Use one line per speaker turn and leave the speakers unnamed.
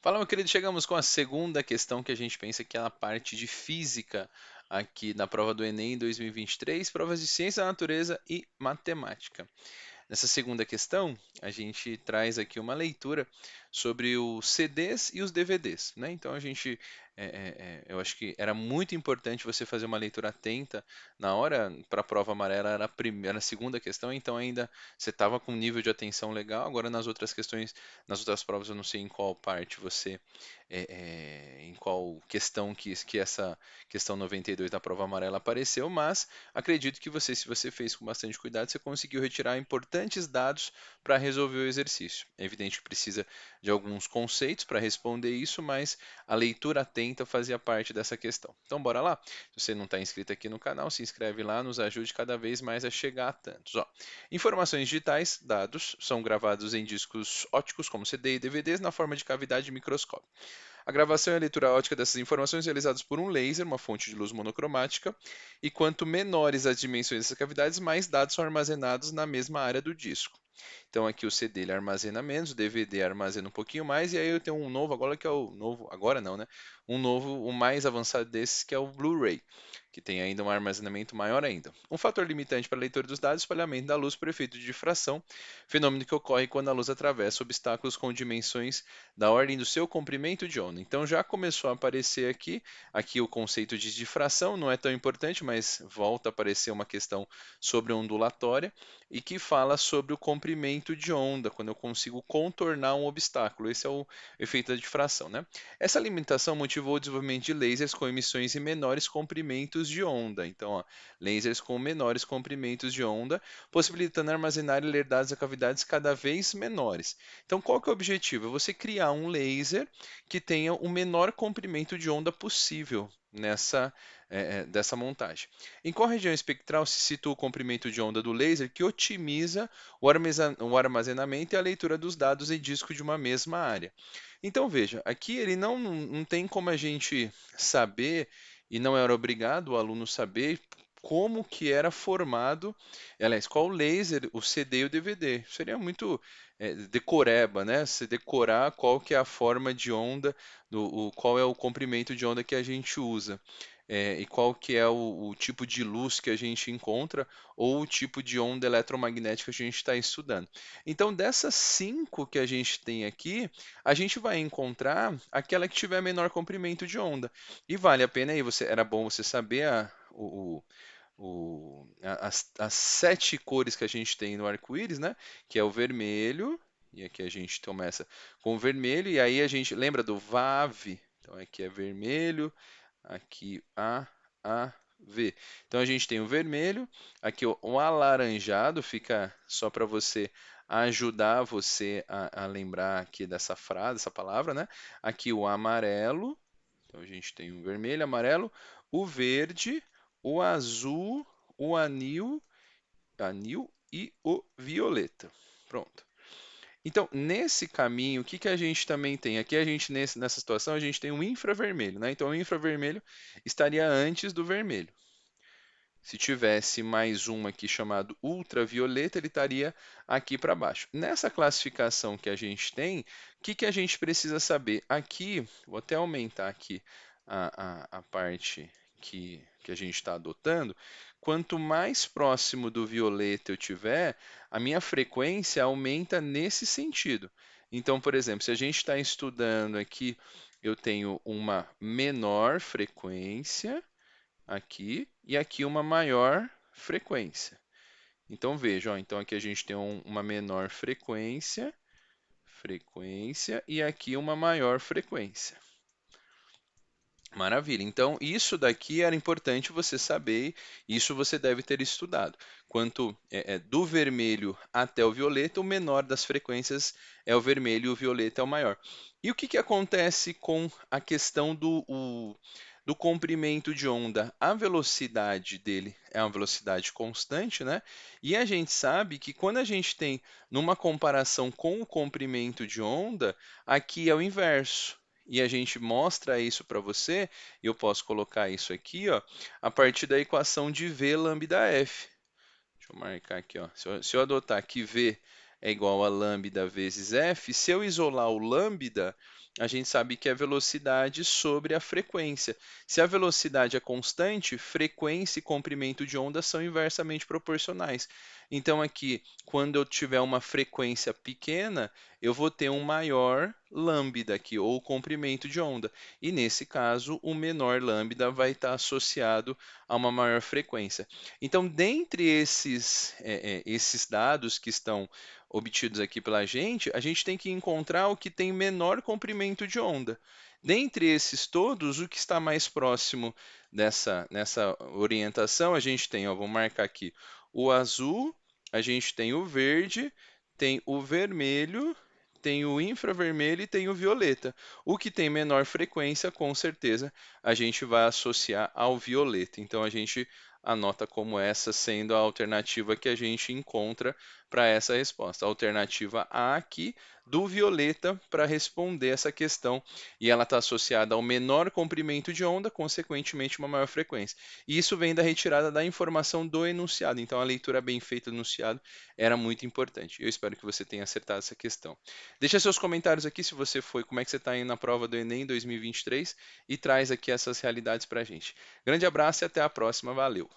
Fala, meu querido, chegamos com a segunda questão que a gente pensa que é a parte de física aqui na prova do Enem 2023, provas de ciência da natureza e matemática. Nessa segunda questão, a gente traz aqui uma leitura sobre os CDs e os DVDs, né? Então a gente, eu acho que era muito importante você fazer uma leitura atenta na hora para a prova amarela era a primeira, a segunda questão, então ainda você estava com um nível de atenção legal. Agora nas outras questões, nas outras provas eu não sei em qual parte você, em qual questão que essa questão 92 da prova amarela apareceu, mas acredito que você, se você fez com bastante cuidado, você conseguiu retirar importantes dados para resolver o exercício. É evidente que precisa de alguns conceitos para responder isso, mas a leitura atenta fazia parte dessa questão. Então, bora lá? Se você não está inscrito aqui no canal, se inscreve lá, nos ajude cada vez mais a chegar a tantos. Ó, informações digitais, dados, são gravados em discos ópticos, como CD e DVDs, na forma de cavidade microscópica. A gravação e a leitura ótica dessas informações são realizadas por um laser, uma fonte de luz monocromática, e quanto menores as dimensões dessas cavidades, mais dados são armazenados na mesma área do disco. Então aqui o CD ele armazena menos, o DVD armazena um pouquinho mais, e aí eu tenho um novo agora que é o novo, agora não, né? Um novo, o mais avançado desses que é o Blu-ray, que tem ainda um armazenamento maior ainda. Um fator limitante para a leitura dos dados é o espalhamento da luz por efeito de difração, fenômeno que ocorre quando a luz atravessa obstáculos com dimensões da ordem do seu comprimento de onda. Então já começou a aparecer aqui o conceito de difração, não é tão importante, mas volta a aparecer uma questão sobre ondulatória e que fala sobre o comprimento de onda, quando eu consigo contornar um obstáculo. Esse é o efeito da difração, né? Essa limitação motivou o desenvolvimento de lasers com emissões em menores comprimentos de onda. Então, ó, lasers com menores comprimentos de onda, possibilitando armazenar e ler dados a cavidades cada vez menores. Então, qual que é o objetivo? É você criar um laser que tenha o menor comprimento de onda possível dessa montagem. Em qual região espectral se situa o comprimento de onda do laser que otimiza o armazenamento e a leitura dos dados em disco de uma mesma área? Então veja, aqui ele não tem como a gente saber, e não era obrigado o aluno saber como que era formado, aliás, qual laser, o CD e o DVD. Seria muito decoreba, né? Se decorar qual que é a forma de onda, qual é o comprimento de onda que a gente usa. E qual que é o tipo de luz que a gente encontra ou o tipo de onda eletromagnética que a gente está estudando. Então, dessas cinco que a gente tem aqui, a gente vai encontrar aquela que tiver menor comprimento de onda. E vale a pena aí, era bom você saber as sete cores que a gente tem no arco-íris, né? Que é o vermelho, e aqui a gente começa com o vermelho, e aí a gente lembra do VAV. Então aqui é vermelho, aqui A, V. Então a gente tem o vermelho, aqui o alaranjado, fica só para você ajudar você a lembrar aqui dessa frase, essa palavra, né? Aqui o amarelo, então a gente tem o vermelho, amarelo, o verde, o azul, o anil e o violeta. Pronto. Então, nesse caminho, o que que a gente também tem? Aqui a gente, nessa situação, a gente tem um infravermelho, né? Então, o infravermelho estaria antes do vermelho. Se tivesse mais um aqui chamado ultravioleta, ele estaria aqui para baixo. Nessa classificação que a gente tem, o que que a gente precisa saber? Aqui, vou até aumentar aqui a parte que a gente está adotando. Quanto mais próximo do violeta eu tiver, a minha frequência aumenta nesse sentido. Então, por exemplo, se a gente está estudando aqui, eu tenho uma menor frequência aqui e aqui uma maior frequência. Então veja, ó, então aqui a gente tem uma menor frequência e aqui uma maior frequência. Maravilha. Então, isso daqui era importante você saber, isso você deve ter estudado. Quanto do vermelho até o violeta, o menor das frequências é o vermelho e o violeta é o maior. E o que que acontece com a questão do comprimento de onda? A velocidade dele é uma velocidade constante, né? E a gente sabe que quando a gente tem numa comparação com o comprimento de onda, aqui é o inverso e a gente mostra isso para você, e eu posso colocar isso aqui, ó, a partir da equação de V lambda F. Deixa eu marcar aqui, ó. Se eu adotar que V é igual a lambda vezes f, se eu isolar o lambda, a gente sabe que é velocidade sobre a frequência. Se a velocidade é constante, frequência e comprimento de onda são inversamente proporcionais. Então, aqui, quando eu tiver uma frequência pequena, eu vou ter um maior lambda aqui, ou comprimento de onda. E nesse caso, o menor lambda vai estar associado a uma maior frequência. Então, dentre esses dados que estão obtidos aqui pela a gente tem que encontrar o que tem menor comprimento de onda. Dentre esses todos, o que está mais próximo nessa orientação, a gente tem, ó, vou marcar aqui, o azul, a gente tem o verde, tem o vermelho, tem o infravermelho e tem o violeta. O que tem menor frequência, com certeza, a gente vai associar ao violeta. Então a gente anota como essa sendo a alternativa que a gente encontra para essa resposta. A alternativa A aqui do violeta para responder essa questão e ela está associada ao menor comprimento de onda, consequentemente uma maior frequência. E isso vem da retirada da informação do enunciado. Então a leitura bem feita do enunciado era muito importante. Eu espero que você tenha acertado essa questão. Deixa seus comentários aqui se você foi, como é que você está indo na prova do Enem 2023 e traz aqui essas realidades para a gente. Grande abraço e até a próxima. Valeu!